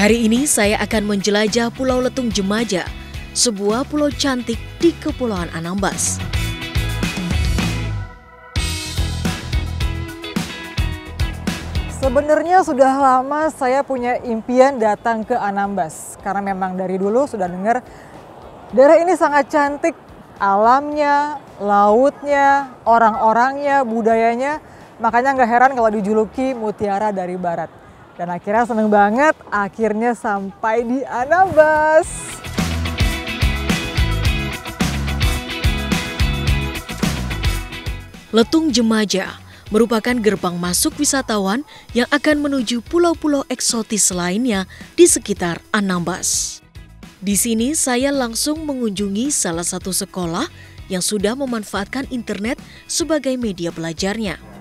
Hari ini saya akan menjelajah Pulau Letung Jemaja, sebuah pulau cantik di Kepulauan Anambas. Sebenarnya sudah lama saya punya impian datang ke Anambas, karena memang dari dulu sudah dengar daerah ini sangat cantik, alamnya, lautnya, orang-orangnya, budayanya, makanya nggak heran kalau dijuluki Mutiara dari Barat. Dan akhirnya seneng banget, akhirnya sampai di Anambas. Letung Jemaja merupakan gerbang masuk wisatawan yang akan menuju pulau-pulau eksotis lainnya di sekitar Anambas. Di sini saya langsung mengunjungi salah satu sekolah yang sudah memanfaatkan internet sebagai media belajarnya.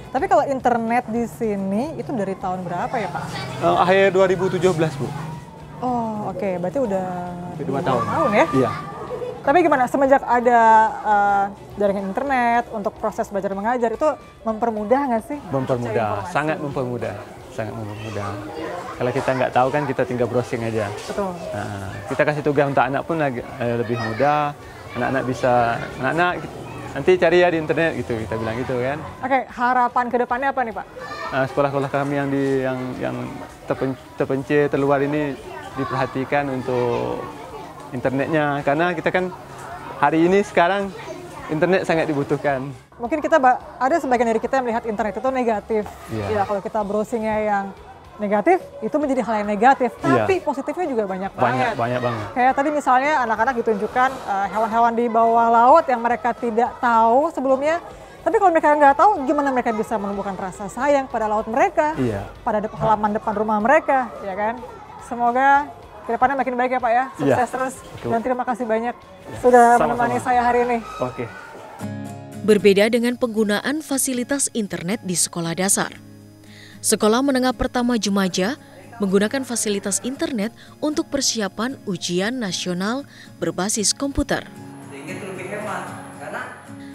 Tapi kalau internet di sini itu dari tahun berapa ya Pak? Akhir 2017 Bu. Oh oke, berarti udah 2 tahun. Ya? Iya. Tapi gimana, semenjak ada jaringan internet untuk proses belajar mengajar itu mempermudah nggak sih? Mempermudah, sangat mempermudah. Sangat mempermudah. Kalau kita nggak tahu kan kita tinggal browsing aja. Betul. Nah, kita kasih tugas untuk anak pun lebih mudah. Anak-anak bisa, nanti cari ya di internet gitu, kita bilang gitu kan. Oke, harapan ke depannya apa nih Pak? Sekolah-sekolah kami yang terpencil, terluar ini diperhatikan untuk internetnya, karena kita kan hari ini sekarang internet sangat dibutuhkan. Mungkin kita ada sebagian dari kita yang melihat internet itu negatif. Iya. Ya, kalau kita browsingnya yang negatif, itu menjadi hal yang negatif. Tapi positifnya juga banyak banget. Banyak banget. Kayak tadi misalnya anak-anak ditunjukkan hewan-hewan di bawah laut yang mereka tidak tahu sebelumnya. Tapi kalau mereka nggak tahu, gimana mereka bisa menumbuhkan rasa sayang pada laut mereka, pada halaman depan rumah mereka, ya kan? Semoga kedepannya makin baik ya Pak ya, sukses terus. Dan terima kasih banyak sudah menemani saya hari ini. Oke. Berbeda dengan penggunaan fasilitas internet di sekolah dasar, Sekolah Menengah Pertama Jemaja menggunakan fasilitas internet untuk persiapan ujian nasional berbasis komputer.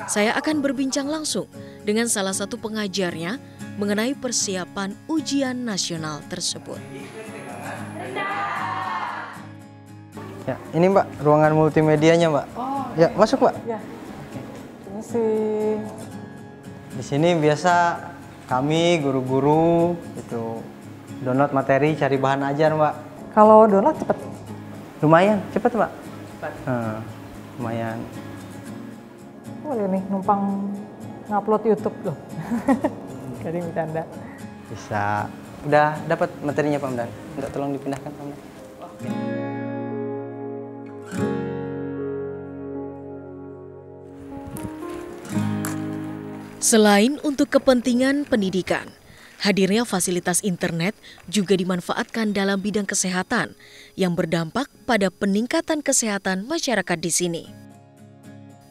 Saya akan berbincang langsung dengan salah satu pengajarnya mengenai persiapan ujian nasional tersebut. Ya, ini Mbak, ruangan multimedianya Mbak. Oh, ya, masuk Mbak. Ya. Ini sih. Di sini biasa kami guru-guru itu download materi, cari bahan ajar Mbak. Kalau download cepet? Lumayan, cepet Mbak. Lumayan. Boleh nih, numpang ngupload YouTube loh. Jadi bercanda. Bisa. Udah dapat materinya Pak Mdan. Minta tolong dipindahkan Pak Mdan. Selain untuk kepentingan pendidikan, hadirnya fasilitas internet juga dimanfaatkan dalam bidang kesehatan yang berdampak pada peningkatan kesehatan masyarakat di sini.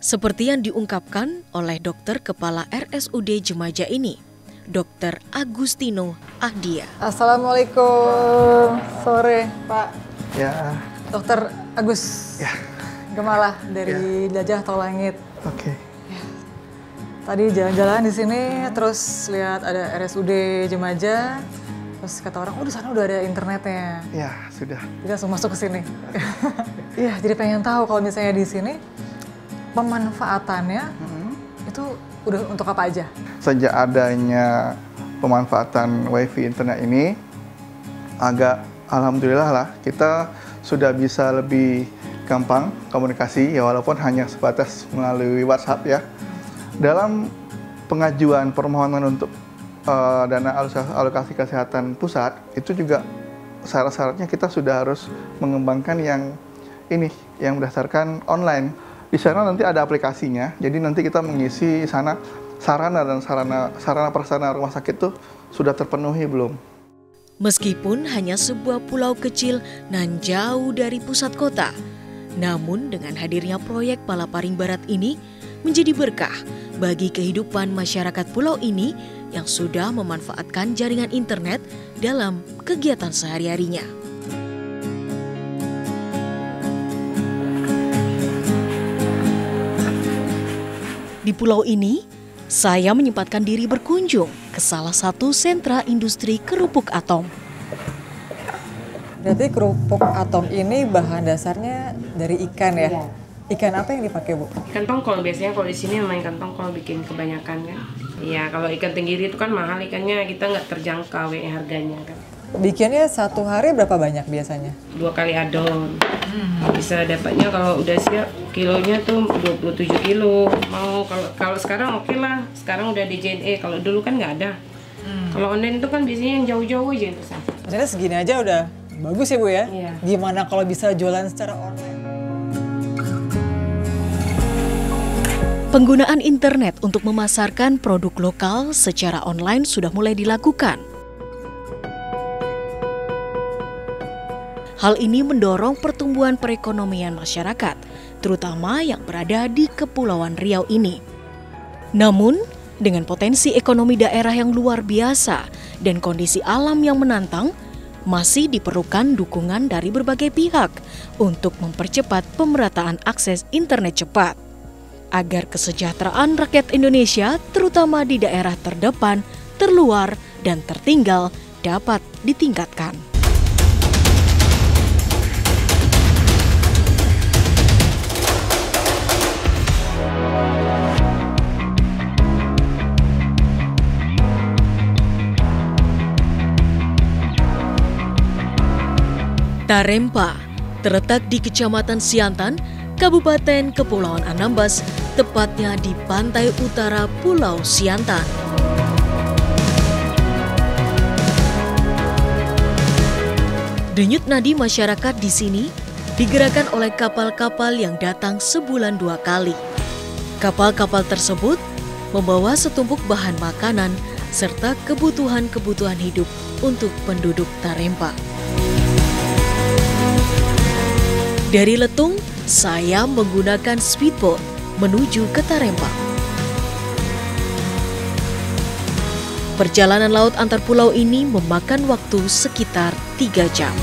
Seperti yang diungkapkan oleh dokter kepala RSUD Jemaja ini, Dr. Agustino Ahdia. Assalamualaikum, sore Pak. Ya. Dokter Agus. Ya. Gemala dari Jajah Tol Langit. Oke. Tadi jalan-jalan di sini, terus lihat ada RSUD Jemaja, terus kata orang, di sana udah ada internetnya. Ya, sudah. Jadi langsung masuk ke sini. Iya, jadi pengen tahu kalau misalnya di sini pemanfaatannya itu udah untuk apa aja? Sejak adanya pemanfaatan WiFi internet ini, alhamdulillah lah kita sudah bisa lebih gampang komunikasi, ya walaupun hanya sebatas melalui WhatsApp ya. Dalam pengajuan permohonan untuk dana alokasi kesehatan pusat, itu juga syarat-syaratnya kita sudah harus mengembangkan yang berdasarkan online. Di sana nanti ada aplikasinya, jadi nanti kita mengisi sana sarana dan sarana prasarana rumah sakit itu sudah terpenuhi belum. Meskipun hanya sebuah pulau kecil nan jauh dari pusat kota, namun dengan hadirnya proyek Palaparing Barat ini menjadi berkah bagi kehidupan masyarakat pulau ini yang sudah memanfaatkan jaringan internet dalam kegiatan sehari-harinya. Di pulau ini, saya menyempatkan diri berkunjung ke salah satu sentra industri kerupuk atom. Berarti kerupuk atom ini bahan dasarnya dari ikan ya? Iya. Ikan apa yang dipakai, Bu? Ikan tongkol biasanya kalau di sini memang ikan tongkol bikin kebanyakan kan. Iya, kalau ikan tenggiri itu kan mahal ikannya, kita nggak terjangkau harganya kan. Bikinnya satu hari berapa banyak biasanya? 2 kali adon. Bisa dapatnya kalau udah siap kilonya tuh 27 kilo. Mau kalau sekarang oke lah. Sekarang udah di JNE. Kalau dulu kan nggak ada. Kalau online itu kan biasanya yang jauh-jauh aja yang pesan. Maksudnya segini aja udah bagus ya, Bu ya? Iya. Gimana kalau bisa jualan secara online? Penggunaan internet untuk memasarkan produk lokal secara online sudah mulai dilakukan. Hal ini mendorong pertumbuhan perekonomian masyarakat, terutama yang berada di Kepulauan Riau ini. Namun, dengan potensi ekonomi daerah yang luar biasa dan kondisi alam yang menantang, masih diperlukan dukungan dari berbagai pihak untuk mempercepat pemerataan akses internet cepat, agar kesejahteraan rakyat Indonesia, terutama di daerah terdepan, terluar, dan tertinggal, dapat ditingkatkan. Tarempa terletak di Kecamatan Siantan, Kabupaten Kepulauan Anambas, tepatnya di pantai utara Pulau Siantan. Denyut nadi masyarakat di sini digerakkan oleh kapal-kapal yang datang sebulan 2 kali. Kapal-kapal tersebut membawa setumpuk bahan makanan serta kebutuhan-kebutuhan hidup untuk penduduk Tarempa. Dari Letung, saya menggunakan speedboat menuju ke Tarempa. Perjalanan laut antar pulau ini memakan waktu sekitar 3 jam.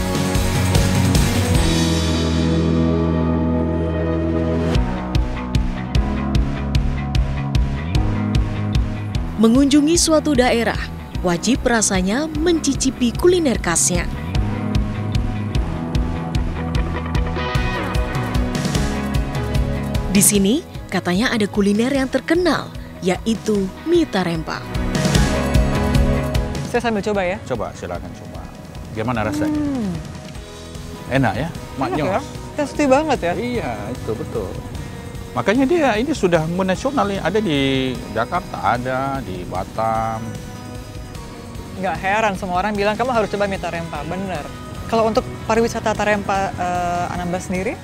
Mengunjungi suatu daerah, wajib rasanya mencicipi kuliner khasnya. Di sini katanya ada kuliner yang terkenal, yaitu mie Tarempa. Saya sambil coba ya. Coba, silakan coba. Gimana rasanya? Enak ya? Enak ya? Tasty banget ya? Iya, itu betul. Makanya dia ini sudah menasional, ada di Jakarta, ada di Batam. Nggak heran semua orang bilang kamu harus coba mie Tarempa, bener. Kalau untuk pariwisata Tarempa Anambas sendiri,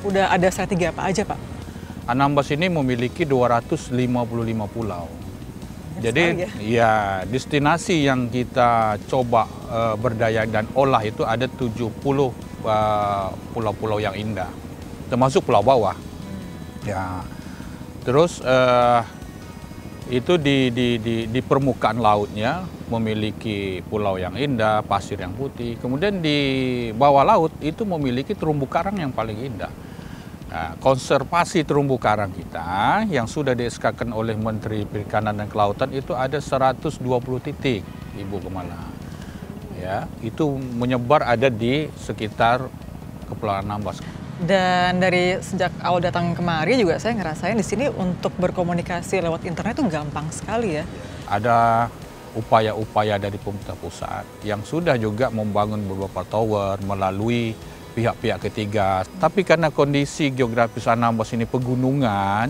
udah ada strategi apa aja, Pak? Anambas ini memiliki 255 pulau. Jadi ya destinasi yang kita coba berdaya dan olah itu ada 70 pulau-pulau yang indah, termasuk pulau bawah. Ya, terus itu di permukaan lautnya memiliki pulau yang indah, pasir yang putih. Kemudian di bawah laut itu memiliki terumbu karang yang paling indah. Nah, konservasi terumbu karang kita yang sudah di-SK-kan oleh Menteri Perikanan dan Kelautan itu ada 120 titik, Ibu Kemana. Ya, itu menyebar ada di sekitar Kepulauan Anambas. Dan dari sejak awal datang kemari juga saya ngerasain di sini untuk berkomunikasi lewat internet itu gampang sekali ya. Ada upaya-upaya dari pemerintah pusat yang sudah juga membangun beberapa tower melalui pihak-pihak ketiga. Tapi karena kondisi geografis Anambas ini pegunungan,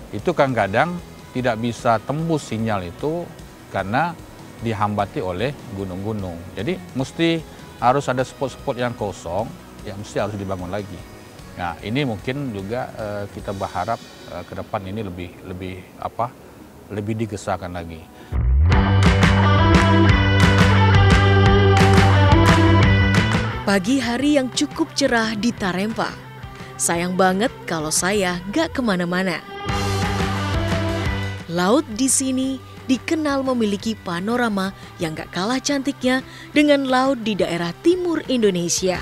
itu kadang-kadang tidak bisa tembus sinyal itu karena dihambati oleh gunung-gunung. Jadi mesti harus ada spot-spot yang kosong, yang mesti harus dibangun lagi. Nah, ini mungkin juga kita berharap ke depan ini lebih digesahkan lagi. Pagi hari yang cukup cerah di Tarempa. Sayang banget kalau saya gak kemana-mana. Laut di sini dikenal memiliki panorama yang gak kalah cantiknya dengan laut di daerah timur Indonesia.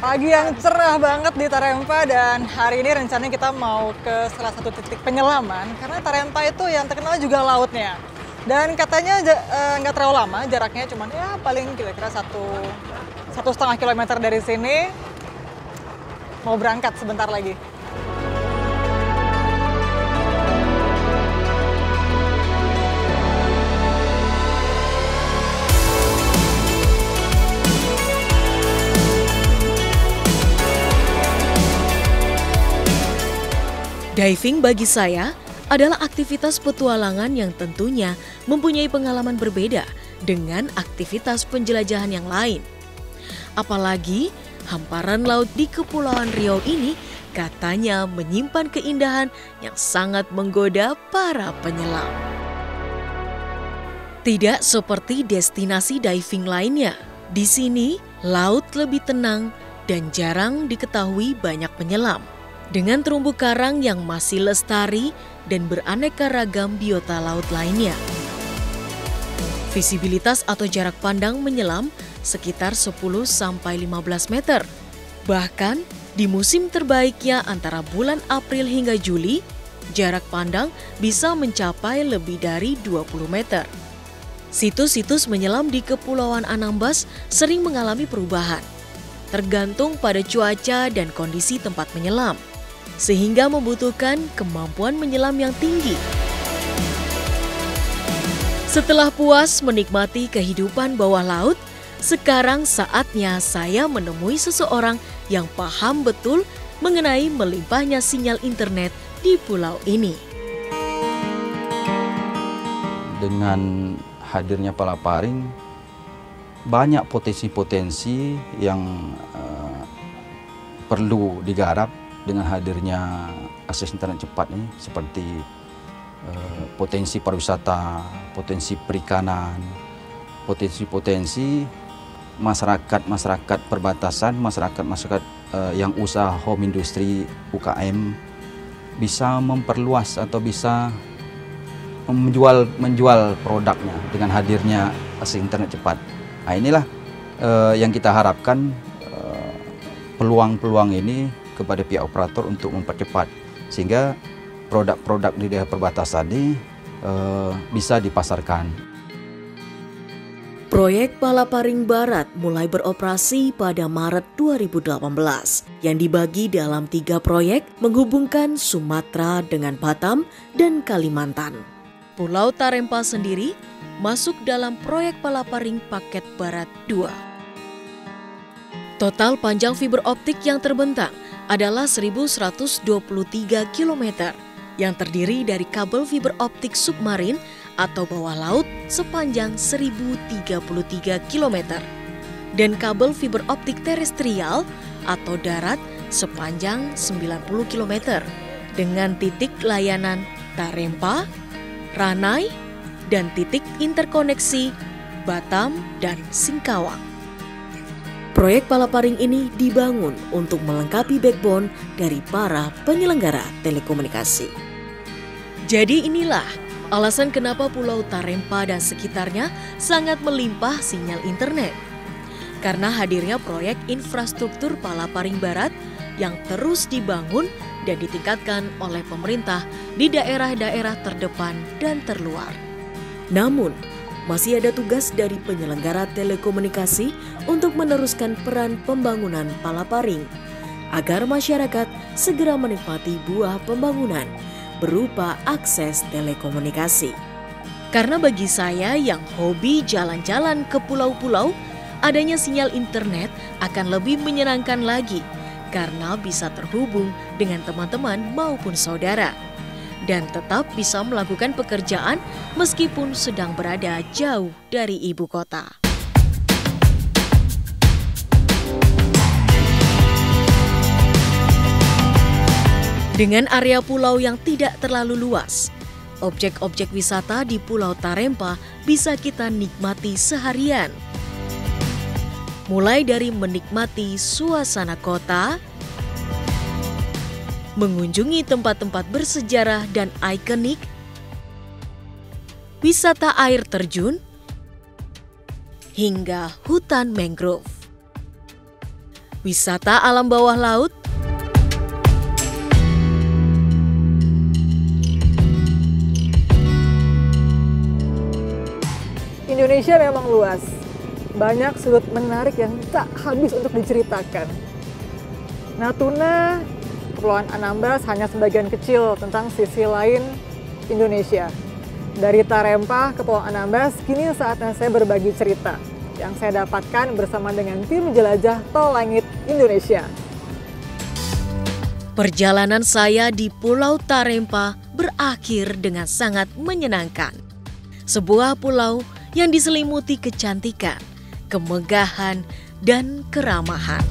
Pagi yang cerah banget di Tarempa dan hari ini rencananya kita mau ke salah satu titik penyelaman karena Tarempa itu yang terkenal juga lautnya. Dan katanya nggak terlalu lama jaraknya, cuman ya paling kira-kira 1,5 kilometer dari sini. Mau berangkat sebentar lagi. Diving bagi saya adalah aktivitas petualangan yang tentunya mempunyai pengalaman berbeda dengan aktivitas penjelajahan yang lain. Apalagi hamparan laut di Kepulauan Riau ini katanya menyimpan keindahan yang sangat menggoda para penyelam. Tidak seperti destinasi diving lainnya, di sini laut lebih tenang dan jarang diketahui banyak penyelam. Dengan terumbu karang yang masih lestari dan beraneka ragam biota laut lainnya. Visibilitas atau jarak pandang menyelam sekitar 10-15 meter. Bahkan di musim terbaiknya antara bulan April hingga Juli, jarak pandang bisa mencapai lebih dari 20 meter. Situs-situs menyelam di Kepulauan Anambas sering mengalami perubahan, tergantung pada cuaca dan kondisi tempat menyelam, sehingga membutuhkan kemampuan menyelam yang tinggi. Setelah puas menikmati kehidupan bawah laut, sekarang saatnya saya menemui seseorang yang paham betul mengenai melimpahnya sinyal internet di pulau ini. Dengan hadirnya Palaparing, banyak potensi-potensi yang perlu digarap dengan hadirnya akses internet cepat ini, seperti potensi pariwisata, potensi perikanan, potensi masyarakat perbatasan, masyarakat yang usaha home industry UKM bisa memperluas atau bisa menjual produknya dengan hadirnya akses internet cepat. Nah, inilah yang kita harapkan, peluang-peluang ini kepada pihak operator untuk mempercepat sehingga produk-produk di daerah perbatasan ini bisa dipasarkan. Proyek Palaparing Barat mulai beroperasi pada Maret 2018 yang dibagi dalam 3 proyek menghubungkan Sumatera dengan Batam dan Kalimantan. Pulau Tarempa sendiri masuk dalam proyek Palaparing Paket Barat 2. Total panjang fiber optik yang terbentang adalah 1.123 km yang terdiri dari kabel fiber optik submarin atau bawah laut sepanjang 1.033 km dan kabel fiber optik terestrial atau darat sepanjang 90 km dengan titik layanan Tarempa, Ranai, dan titik interkoneksi Batam dan Singkawang. Proyek Palaparing ini dibangun untuk melengkapi backbone dari para penyelenggara telekomunikasi. Jadi inilah alasan kenapa Pulau Tarempa dan sekitarnya sangat melimpah sinyal internet. Karena hadirnya proyek infrastruktur Palaparing Barat yang terus dibangun dan ditingkatkan oleh pemerintah di daerah-daerah terdepan dan terluar. Namun, masih ada tugas dari penyelenggara telekomunikasi untuk meneruskan peran pembangunan Palaparing agar masyarakat segera menikmati buah pembangunan berupa akses telekomunikasi. Karena bagi saya yang hobi jalan-jalan ke pulau-pulau, adanya sinyal internet akan lebih menyenangkan lagi karena bisa terhubung dengan teman-teman maupun saudara. Dan tetap bisa melakukan pekerjaan meskipun sedang berada jauh dari ibu kota. Dengan area pulau yang tidak terlalu luas, objek-objek wisata di Pulau Tarempa bisa kita nikmati seharian. Mulai dari menikmati suasana kota, mengunjungi tempat-tempat bersejarah dan ikonik, wisata air terjun, hingga hutan mangrove. Wisata alam bawah laut, Indonesia memang luas. Banyak sudut menarik yang tak habis untuk diceritakan. Natuna, Kepulauan Anambas hanya sebagian kecil tentang sisi lain Indonesia. Dari Tarempa, Kepulauan Anambas, kini saatnya saya berbagi cerita yang saya dapatkan bersama dengan tim jelajah Tol Langit Indonesia. Perjalanan saya di Pulau Tarempa berakhir dengan sangat menyenangkan. Sebuah pulau yang diselimuti kecantikan, kemegahan, dan keramahan.